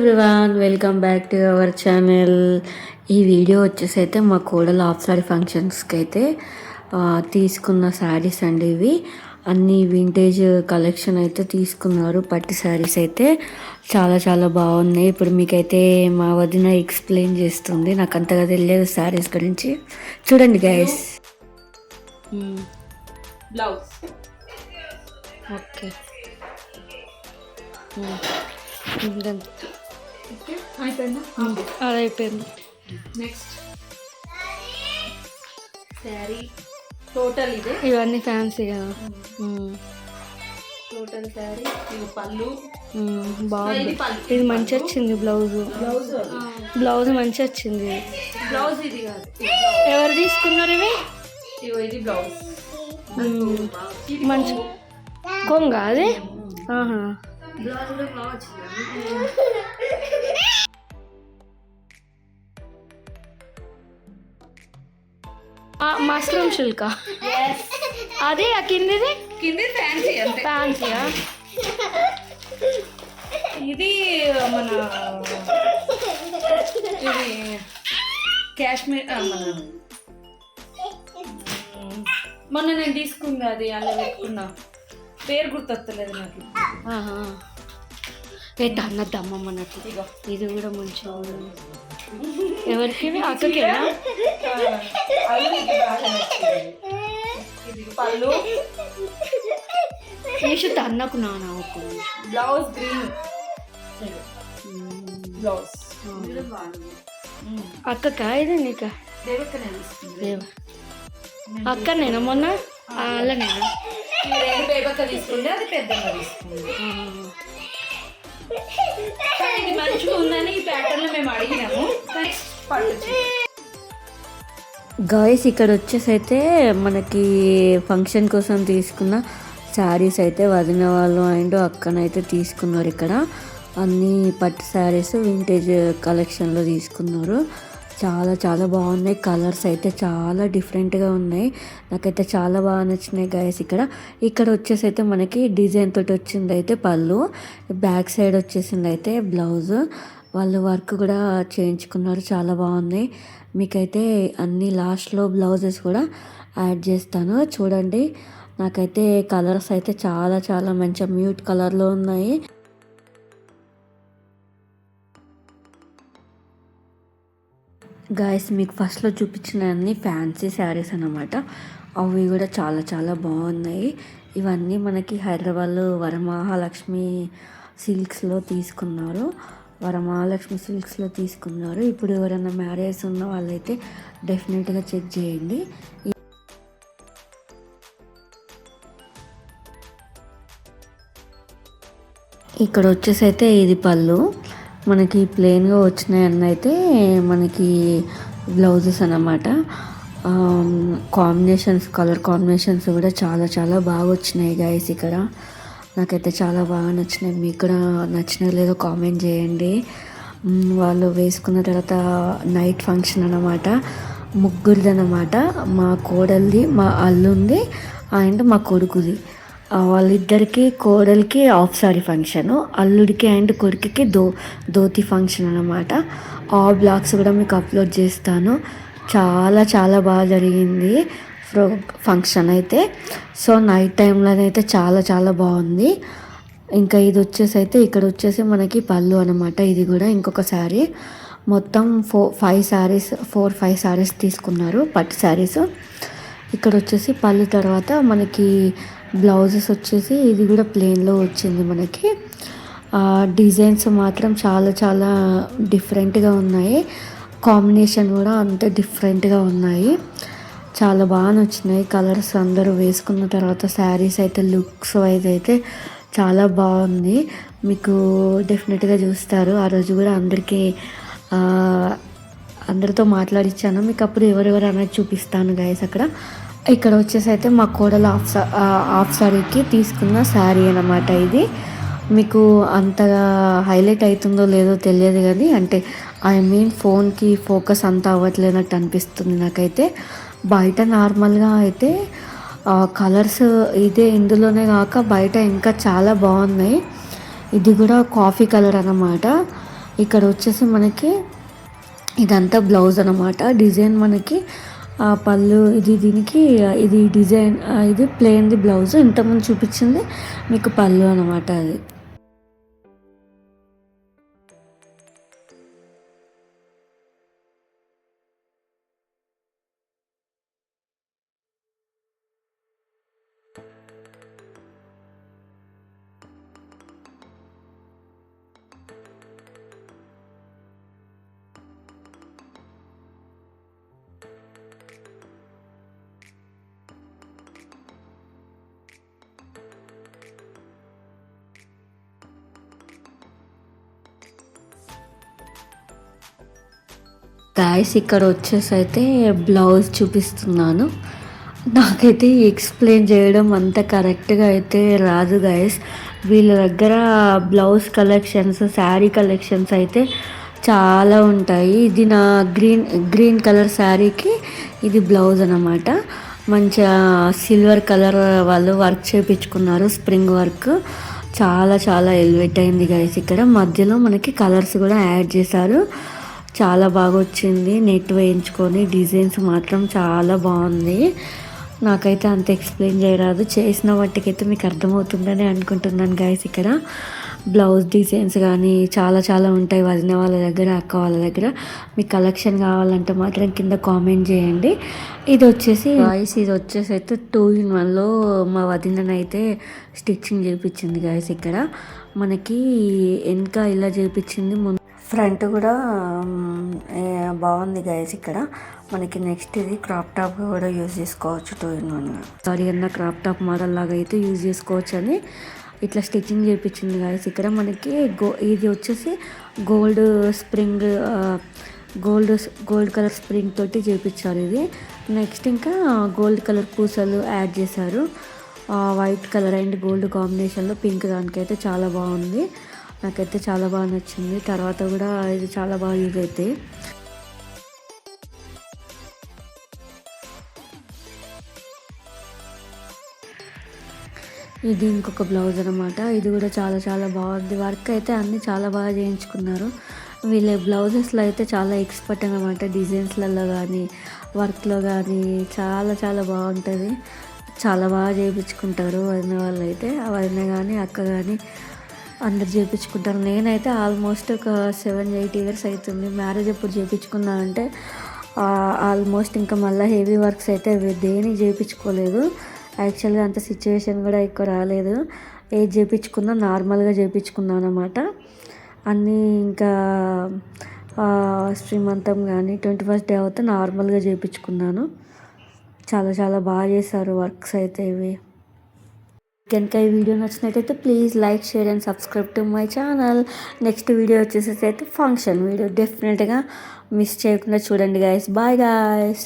Everyone, welcome back to our channel. ఈ video వచ్చేసి అయితే మా కోడలు హాఫ్ సారీ ఫంక్షన్స్కి అయితే తీసుకున్న శారీస్ అండి. ఇవి అన్ని వింటేజ్ కలెక్షన్ అయితే తీసుకున్నారు. పట్టు శారీస్ అయితే చాలా చాలా బాగున్నాయి. ఇప్పుడు మీకైతే మా వదిన ఎక్స్ప్లెయిన్ చేస్తుంది. నాకు అంతగా తెలియదు శారీస్ గురించి. చూడండి గైస్. బ్లౌజ్ ఓకే, అది అయిపోయింది. నెక్స్ట్ శారీ టోటల్ ఇదే, ఇవన్నీ ఫ్యాన్సీ కదా. టోటల్ శారీ. ఇది పళ్ళు బాగుంది. ఇది మంచి వచ్చింది. బ్లౌజ్ మంచి వచ్చింది. బ్లౌజ్ ఇది కాదు, ఎవరు తీసుకున్నారు ఇవి? ఇది బ్లౌజ్ మంచి కొంగ అది. బ్లౌజ్ కూడా బాగా వచ్చింది. మష్రూమ్ సిల్క్ అదే. కిందిది ఫ్యాన్సీ అంతే. ఫ్యాన్సీయా? ఇది మన ఇది కాశ్మీర్. మొన్న నేను తీసుకుంది అది, అలా పెట్టుకున్నా. పేరు గుర్తొస్తలేదు నాకు. అన్నద్దమ్మమ్మ నాకు. ఇగో ఇది కూడా మంచిగా ఉంది. ఎవరికి? అక్కకేనా? ఇది పళ్ళు. వేసి అన్నకు నాన్న. Blouse green blouse. అక్కకా ఇది? నీకా? దేవక్క అక్కనేనా? మొన్న అలానేనా? బేబక్క తీసుకుంది, అది పెద్దగా తీసుకుంది. ఇది మంచిగా ఉందని ఈ ప్యాటర్న్ లో మేము అడిగినాము. గాయస్, ఇక్కడ వచ్చేసి అయితే మనకి ఫంక్షన్ కోసం తీసుకున్న శారీస్ అయితే వదిన వాళ్ళు అండ్ అక్కనైతే తీసుకున్నారు. ఇక్కడ అన్ని పట్టు శారీస్ వింటేజ్ కలెక్షన్లో తీసుకున్నారు. చాలా చాలా బాగున్నాయి. కలర్స్ అయితే చాలా డిఫరెంట్గా ఉన్నాయి. నాకైతే చాలా బాగా నచ్చినాయి గాయస్. ఇక్కడ వచ్చేసి అయితే మనకి డిజైన్ తోటి వచ్చింది అయితే పళ్ళు, బ్యాక్ సైడ్ వచ్చేసింది అయితే బ్లౌజ్. వాళ్ళు వర్క్ కూడా చేయించుకున్నారు. చాలా బాగున్నాయి. మీకైతే అన్ని లాస్ట్లో బ్లౌజెస్ కూడా యాడ్ చేస్తాను, చూడండి. నాకైతే కలర్స్ అయితే చాలా చాలా మంచి మ్యూట్ కలర్లో ఉన్నాయి. గాయస్, మీకు ఫస్ట్లో చూపించిన అన్ని ఫ్యాన్సీ శారీస్ అన్నమాట. అవి కూడా చాలా చాలా బాగున్నాయి. ఇవన్నీ మనకి హైదరాబాద్లో వరమహాలక్ష్మి సిల్క్స్లో తీసుకున్నారు. ఇప్పుడు ఎవరైనా మ్యారేజ్ ఉన్న వాళ్ళైతే డెఫినెట్గా చెక్ చేయండి. ఇక్కడ వచ్చేసి అయితే ఇది పళ్ళు. మనకి ప్లెయిన్గా వచ్చినాయి అన్న అయితే మనకి బ్లౌజెస్ అన్నమాట. కలర్ కాంబినేషన్స్ కూడా చాలా చాలా బాగా వచ్చినాయి గాయస్. ఇక్కడ నాకైతే చాలా బాగా నచ్చినాయి. మీకు కూడా నచ్చినాయి లేదో కామెంట్ చేయండి. వాళ్ళు వేసుకున్న తర్వాత నైట్ ఫంక్షన్ అన్నమాట. ముగ్గురిది అన్నమాట. మా కోడలిది, మా అల్లుంది అండ్ మా కొడుకుది. వాళ్ళిద్దరికి, కోడలికి హాఫ్ సారీ ఫంక్షను, అల్లుడికి అండ్ కొడుకుకి ధోతి ఫంక్షన్ అన్నమాట. ఆ బ్లాగ్స్ కూడా మీకు అప్లోడ్ చేస్తాను. చాలా చాలా బాగా జరిగింది ఫంక్షన్ అయితే. సో నైట్ టైంలోనైతే చాలా చాలా బాగుంది. ఇంకా ఇది వచ్చేసి అయితే ఇక్కడ వచ్చేసి మనకి పళ్ళు అనమాట. ఇది కూడా ఇంకొక శారీ. మొత్తం 4-5 శారీస్ తీసుకున్నారు, పట్టు శారీస్. ఇక్కడ వచ్చేసి పళ్ళు తర్వాత మనకి బ్లౌజెస్ వచ్చేసి ఇది కూడా ప్లెయిన్లో వచ్చింది మనకి. డిజైన్స్ మాత్రం చాలా చాలా డిఫరెంట్గా ఉన్నాయి. కాంబినేషన్ కూడా అంతే డిఫరెంట్గా ఉన్నాయి. చాలా బాగా నచ్చినాయి కలర్స్. అందరూ వేసుకున్న తర్వాత శారీస్ అయితే లుక్స్ వైజ్ అయితే చాలా బాగుంది. మీకు డెఫినెట్గా చూస్తారు. ఆ రోజు కూడా అందరితో మాట్లాడిచ్చాను. మీకు అప్పుడు ఎవరెవరు అనేది చూపిస్తాను గాయస్. ఇక్కడ వచ్చేసి అయితే మా కోడలు హాఫ్ సారీకి తీసుకున్న శారీ అన్నమాట. ఇది మీకు అంతగా హైలైట్ అవుతుందో లేదో తెలియదు కానీ, అంటే ఫోన్కి ఫోకస్ అంతా అవ్వట్లేనట్టు అనిపిస్తుంది నాకైతే. బయట నార్మల్గా అయితే కలర్స్ ఇదే ఇందులోనే కాక బయట ఇంకా చాలా బాగున్నాయి. ఇది కూడా కాఫీ కలర్ అన్నమాట. ఇక్కడ వచ్చేసి మనకి ఇదంతా బ్లౌజ్ అనమాట. డిజైన్ మనకి పళ్ళు ఇది దీనికి ఇది డిజైన్ ఇది ప్లెయిన్ది బ్లౌజ్. ఇంతకుముందు చూపించింది మీకు పళ్ళు అనమాట అది. గాయస్ ఇక్కడ వచ్చేసి అయితే బ్లౌజ్ చూపిస్తున్నాను. నాకైతే ఎక్స్ప్లెయిన్ చేయడం అంత కరెక్ట్గా అయితే రాదు గాయస్. వీళ్ళ దగ్గర బ్లౌజ్ కలెక్షన్స్, శారీ కలెక్షన్స్ అయితే చాలా ఉంటాయి. ఇది నా గ్రీన్ కలర్ శారీకి ఇది బ్లౌజ్ అన్నమాట. మంచిగా సిల్వర్ కలర్ వాళ్ళు వర్క్ చేయించుకున్నారు, స్ప్రింగ్ వర్క్. చాలా చాలా ఎలివేట్ అయింది గాయస్. ఇక్కడ మధ్యలో మనకి కలర్స్ కూడా యాడ్ చేశారు. చాలా బాగా వచ్చింది. నెట్ వేయించుకొని డిజైన్స్ మాత్రం చాలా బాగుంది. నాకైతే అంత ఎక్స్ప్లెయిన్ చేయరాదు. చేసిన వాటికైతే మీకు అర్థమవుతుందని అనుకుంటున్నాను గాయస్. ఇక్కడ బ్లౌజ్ డిజైన్స్ కానీ చాలా చాలా ఉంటాయి వదిన వాళ్ళ దగ్గర, అక్క వాళ్ళ దగ్గర. మీకు కలెక్షన్ కావాలంటే మాత్రం కింద కామెంట్ చేయండి. ఇది వచ్చేసి గాయస్, ఇది వచ్చేసి అయితే 2-in-1లో మా వదిననైతే స్టిచ్చింగ్ చేయించింది గాయస్. ఇక్కడ మనకి వెనక ఇలా చేయించింది, ముందు ఫ్రంట్ కూడా బాగుంది గాయస్. ఇక్కడ మనకి నెక్స్ట్ ఇది క్రాప్ టాప్ కూడా యూజ్ చేసుకోవచ్చు. 2-in-1 సారీ అన్న క్రాప్ టాప్ మోడల్ లాగా అయితే యూజ్ చేసుకోవచ్చు అని ఇట్లా స్టిచ్చింగ్ చేయించింది గాయస్. ఇక్కడ మనకి ఇది వచ్చేసి gold spring gold colour spring తోటి చేయించారు ఇది. నెక్స్ట్ ఇంకా గోల్డ్ కలర్ పూసలు యాడ్ చేశారు. వైట్ కలర్ అండ్ గోల్డ్ కాంబినేషన్లో పింక్ దానికైతే చాలా బాగుంది. నాకైతే చాలా బాగా నచ్చింది. తర్వాత కూడా ఇది చాలా బాగా యూజ్ అవుతాయి. ఇది ఇంకొక బ్లౌజ్ అనమాట. ఇది కూడా చాలా చాలా బాగుంది. వర్క్ అయితే అన్నీ చాలా బాగా చేయించుకున్నారు. వీళ్ళ బ్లౌజెస్లో అయితే చాలా ఎక్స్పర్ట్ అనమాట. డిజైన్స్లలో కానీ వర్క్లో కానీ చాలా చాలా బాగుంటుంది. చాలా బాగా చేయించుకుంటారు వదిన వాళ్ళు అయితే. వదిన కానీ అక్క కానీ అందరు చేయించుకుంటారు. నేనైతే ఆల్మోస్ట్ ఒక 7-8 ఇయర్స్ అవుతుంది. మ్యారేజ్ ఎప్పుడు చేయించుకున్నా అంటే ఆల్మోస్ట్ ఇంకా మళ్ళీ హెవీ వర్క్స్ అయితే దేనికి చేయించుకోలేదు. యాక్చువల్గా అంత సిచ్యువేషన్ కూడా ఎక్కువ రాలేదు. ఏది చేయించుకున్నా నార్మల్గా చేయించుకున్నాను అనమాట. అన్నీ ఇంకా శ్రీమంతం కానీ 21st డే అవుతే నార్మల్గా చేయించుకున్నాను. చాలా చాలా బాగా చేశారు వర్క్స్ అయితే ఇవి. కనుక ఈ వీడియో నచ్చినట్టయితే please like, share and subscribe to my channel. Next video వచ్చేసి అయితే ఫంక్షన్ వీడియో. డెఫినెట్గా మిస్ చేయకుండా చూడండి గాయస్. Bye guys.